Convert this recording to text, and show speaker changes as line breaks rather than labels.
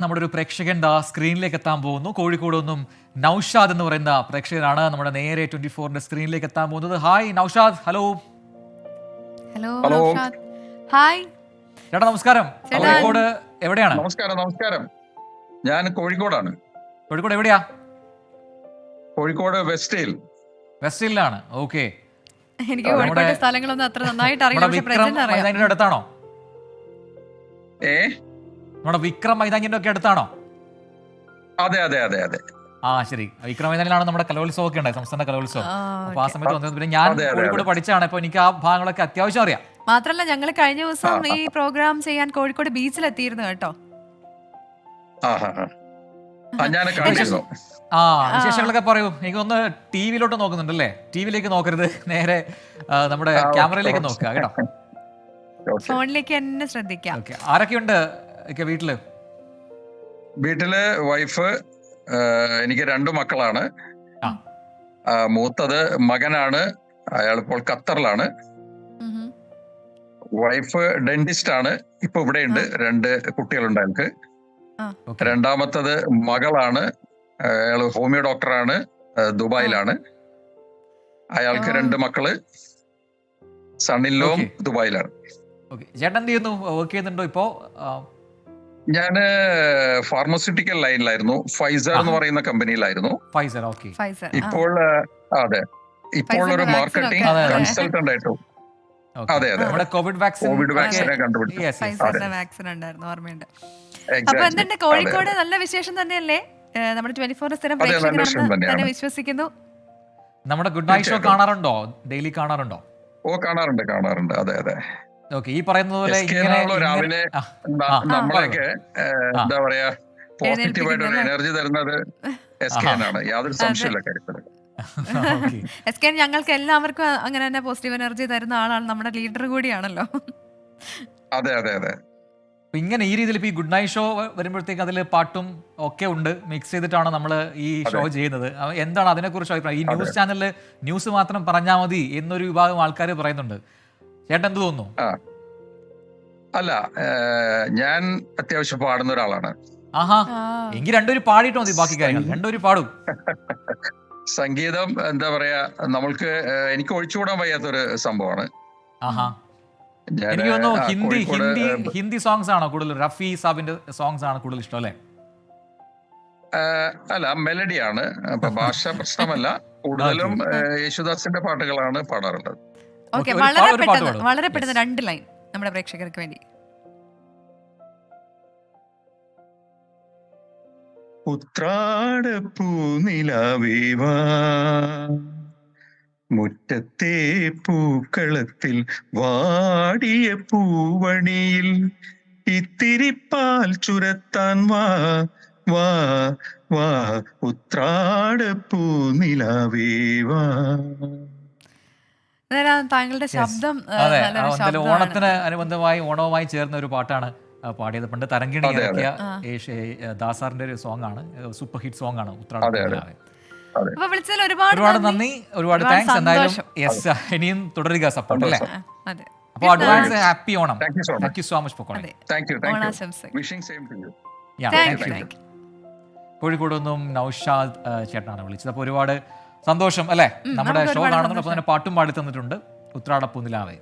നമ്മുടെ ഒരു പ്രേക്ഷകൻ സ്ക്രീനിലേക്ക് എത്താൻ പോകുന്നു. കോഴിക്കോട് നിന്നും നൗഷാദ് എന്ന് പറയുന്ന പ്രേക്ഷകനാണ് നമ്മുടെ നേരെ 24ന്റെ സ്ക്രീനിലേക്ക് എത്താൻ പോകുന്നത്. Hi Naushad. Hello.
Hello Naushad. Hi
ചേട്ടാ നമസ്കാരം. കോഴിക്കോട് എവിടെയാണ്?
നമസ്കാരം. ഞാൻ കോഴിക്കോടാണ്.
കോഴിക്കോട് എവിടെയാ?
കോഴിക്കോട് വെസ്റ്റിലാണ്.
ഓക്കെ.
എനിക്ക് കോഴിക്കോട്ടെ സ്ഥലങ്ങളൊന്നും അത്ര നന്നായിട്ട് അറിയില്ല, പക്ഷേ പ്രസന്റ് അറിയാം.
മൈതാനിയുടെ അടുത്താണോ?
ഏ
നമ്മുടെ വിക്രം മൈതാനിയുടെ ഒക്കെ അടുത്താണോ?
അതെ.
ശരി. വിക്രം മൈതാനിലാണ് നമ്മുടെ കലോത്സവം ഒക്കെ ഉണ്ടായി, സംസ്ഥാന കലോത്സവം. അപ്പൊ ആ സമയത്ത് വന്നത്. പിന്നെ ഞാൻ കോഴിക്കോട് പഠിച്ചാണ്, അപ്പൊ എനിക്ക് ആ ഭാഗങ്ങളൊക്കെ അത്യാവശ്യം അറിയാം.
മാത്രല്ല ഞങ്ങൾ കഴിഞ്ഞ ദിവസം ഈ പ്രോഗ്രാം ചെയ്യാൻ കോഴിക്കോട് ബീച്ചിലെത്തിയിരുന്നു കേട്ടോ.
വിശേഷങ്ങളൊക്കെ പറയൂ. എനിക്കൊന്ന് ടിവിയിലോട്ട് നോക്കുന്നുണ്ടല്ലേ? ടിവിയിലേക്ക് നോക്കരുത്, നേരെ നമ്മുടെ ക്യാമറയിലേക്ക് നോക്കുക കേട്ടോ.
ഫോണിലേക്ക് തന്നെ ശ്രദ്ധിക്കാം.
ആരൊക്കെയുണ്ട്
വീട്ടില്? വൈഫ്, എനിക്ക് 2 മക്കളാണ്. മൂത്തത് മകനാണ്, അയാളിപ്പോൾ ഖത്തറിലാണ്. വൈഫ് ഡെന്റിസ്റ്റ് ആണ്, ഇപ്പൊ ഇവിടെ ഉണ്ട്. 2 കുട്ടികളുണ്ട് അയാൾക്ക്. രണ്ടാമത്തത് മകളാണ്, അയാള് ഹോമിയോ ഡോക്ടറാണ്, ദുബായിലാണ്. അയാൾക്ക് 2 മക്കള്, സണ്ണിലും ദുബായിലാണ്.
ചേട്ടൻ എന്ത് ചെയ്യുന്നു? വർക്ക് ചെയ്യുന്നുണ്ടോ ഇപ്പോ?
ഞാന് ഫാർമസ്യൂട്ടിക്കൽ ലൈനിലായിരുന്നു, ഫൈസർ എന്ന് പറയുന്ന കമ്പനിയിലായിരുന്നു. ഇപ്പോൾ ഇപ്പോൾ ഒരു മാർക്കറ്റിംഗ് കൺസൾട്ടന്റ് ആയിട്ടും. അതെ.
കോവിഡ്
വാക്സിനെ കണ്ടുപിടിച്ചു.
അപ്പൊ എന്തുണ്ട് കോഴിക്കോട്? നല്ല വിശേഷം തന്നെയല്ലേ? നമ്മുടെ 24 സ്ഥിരം പ്രേക്ഷകരാണെന്ന് തന്നെ വിശ്വസിക്കുന്നു.
നമ്മുടെ ഗുഡ് നൈറ്റ് ഷോ കാണാറുണ്ടോ? ഡെയിലി കാണാറുണ്ടോ?
കാണാറുണ്ട്. അതെ.
ഈ പറയുന്ന പോലെ
രാവിലെ നമ്മളൊക്കെ എന്താ പറയാ, പോസിറ്റീവായിട്ട് ഒരു എനർജി തരുന്നത് SK ആണ്, യാതൊരു സംശയമില്ല കാര്യത്തിൽ.
SK ഞങ്ങൾക്ക് എല്ലാവർക്കും അങ്ങനെ തന്നെ പോസിറ്റീവ് എനർജി തരുന്ന ആളാണ്, നമ്മുടെ ലീഡർ കൂടിയാണല്ലോ.
അതെ.
ഇങ്ങനെ ഈ രീതിയിൽ ഈ ഗുഡ് നൈറ്റ് ഷോ വരുമ്പോഴത്തേക്ക് അതിൽ പാട്ടും ഒക്കെ ഉണ്ട്, മിക്സ് ചെയ്തിട്ടാണ് നമ്മൾ ഈ ഷോ ചെയ്യുന്നത്. എന്താണ് അതിനെക്കുറിച്ച് അഭിപ്രായം? ഈ ന്യൂസ് ചാനലിൽ ന്യൂസ് മാത്രം പറഞ്ഞാൽ മതി എന്നൊരു വിഭാഗം ആൾക്കാർ പറയുന്നുണ്ട്. ചേട്ടൻ എന്ത് തോന്നുന്നു?
അല്ല, ഞാൻ അത്യാവശ്യം പാടുന്ന ഒരാളാണ്.
എങ്കിൽ 2 പാടിയിട്ട് മതി, ബാക്കി കാര്യങ്ങൾ 2 പാടും.
സംഗീതം എന്താ പറയാ, നമ്മൾക്ക് എനിക്ക് ഒഴിച്ചുകൂടാൻ വയ്യാത്തൊരു സംഭവമാണ്.
എനിക്ക് തോന്നുന്നു ഹിന്ദി സോങ്സ് ആണോ കൂടുതൽ? റഫി സാബിന്റെ സോങ്സ് ആണ് കൂടുതൽ ഇഷ്ടം അല്ലേ?
അല്ല, മെലഡിയാണ്. അപ്പൊ ഭാഷ പ്രശ്നമല്ല. കൂടുതലും യേശുദാസിന്റെ പാട്ടുകളാണ് പാടാറുള്ളത്.
വളരെ പെട്ടെന്ന് 2 ലൈൻ നമ്മുടെ പ്രേക്ഷകർക്ക് വേണ്ടി.
ഉത്രാടപ്പൂനിലാവേവാ, മുറ്റത്തെ പൂക്കളത്തിൽ വാടിയ പൂവണിയിൽ ഇത്തിരി പാൽ ചുരത്താൻ വാ ഉത്രാടപ്പൂനിലാവേവാ.
താങ്കളുടെ ശബ്ദം
ഓണത്തിന് അനുബന്ധമായി ഓണവുമായി ചേർന്ന ഒരു പാട്ടാണ് പാടിയത്. പണ്ട് തരംഗിണി ഇറക്കിയ ദാസാറിന്റെ ഒരു സോങ് ആണ്, സൂപ്പർ ഹിറ്റ് സോങ് ആണ് ഉത്രാടപ്പൂനിലാവേ. ഒരുപാട് നന്ദി, ഒരുപാട് താങ്ക്സ്. എന്തായാലും ഇനിയും തുടരുക സപ്പോർട്ട് അല്ലേ? അപ്പോൾ advance happy Onam. Thank you so much for calling. Kozhikode നിന്നും നൗഷാദ് ചേട്ടനാണ് വിളിച്ചത്. അപ്പോൾ ഒരുപാട് സന്തോഷം അല്ലേ? നമ്മുടെ ഷോ കാണുന്നുണ്ട്. അപ്പോൾ തന്നെ പാട്ടും പാടി തന്നിട്ടുണ്ട്, ഉത്രാടപ്പൂനിലാവേ.